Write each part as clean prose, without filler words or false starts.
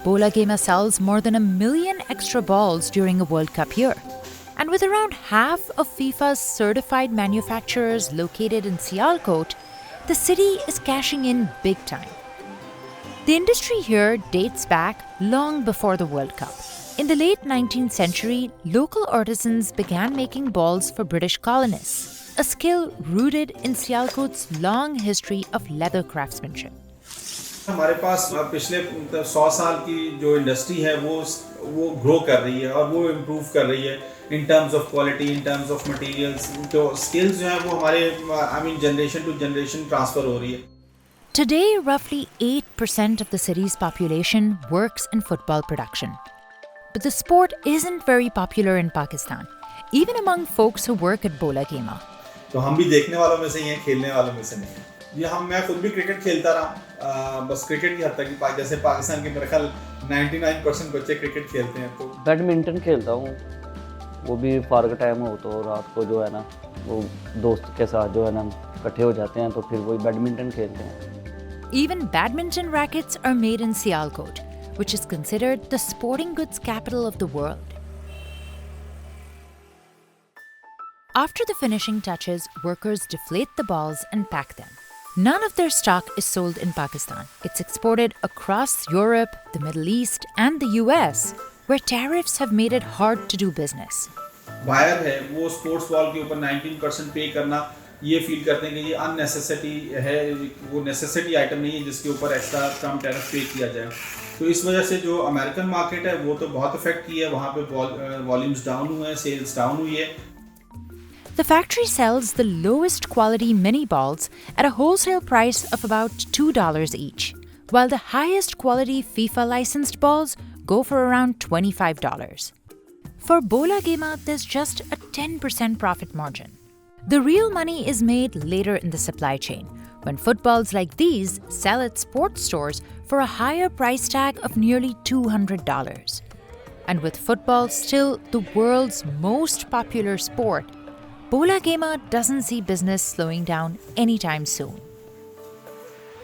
Bola Gamer sells more than 1 million extra balls during a World Cup year. And with around half of FIFA's certified manufacturers located in Sialkot, the city is cashing in big time. The industry here dates back long before the World Cup. In the late 19th century, local artisans began making balls for British colonists, a skill rooted in Sialkot's long history of leather craftsmanship. हमारे पास पिछले 100 साल की जो industry है वो grow कर रही है और वो इम्प्रूव कर रही है in terms of quality, in terms of materials. तो स्किल्स जो हैं वो हमारे जनरेशन टू जनरेशन ट्रांसफर हो रही है. Today, roughly 8% of the city's population works in football production. But the sport isn't very popular in Pakistan, even among folks who work at Bola Gamer. तो हम भी देखने वालों में से ही हैं, खेलने वालों में से नहीं. मैं खुद भी क्रिकेट खेलता रहा, बस क्रिकेट की हद तक ही. जैसे पाकिस्तान के मेरे ख्याल 99% बच्चे क्रिकेट खेलते हैं. तो बैडमिंटन खेलता हूँ, वो भी फारग टाइम हो तो रात को जो है ना वो दोस्त के साथ जो है ना इकट्ठे हो जाते हैं तो फिर वही बैडमिंटन खेलते हैं. Even badminton rackets are made in Sialkot, which is considered the sporting goods capital of the world. After the finishing touches, workers deflate the balls and pack them. None of their stock is sold in Pakistan. It's exported across Europe, the Middle East, and the US, where tariffs have made it hard to do business. Buyer है वो sports ball के ऊपर 19% पे करना, ये feel करते हैं कि ये अननेसेसिटी है, वो नेसेसिटी आइटम नहीं है जिसके ऊपर एक्स्ट्रा कम टैरिफ पे किया जाए. तो इस वजह से जो अमेरिकन मार्केट है वो तो बहुत इफेक्ट की है, वहाँ पे वॉल्यूम्स डाउन हुए हैं, सेल्स डाउन हुई है. The factory sells the lowest quality mini balls at a wholesale price of about $2 each, while the highest quality FIFA licensed balls go for around $25. For Bola Gamer, there's just a 10% profit margin. The real money is made later in the supply chain, when footballs like these sell at sports stores for a higher price tag of nearly $200. And with football still the world's most popular sport, Bola Gamer doesn't see business slowing down anytime soon.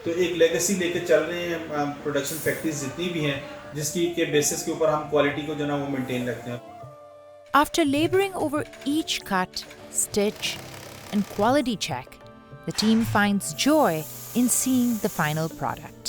तो एक legacy लेके चल रहे हैं production factories जितनी भी हैं, जिसकी के बेसिस के ऊपर हम क्वालिटी को जो ना वो मेंटेन रखते हैं. After laboring over each cut, stitch, and quality check, the team finds joy in seeing the final product.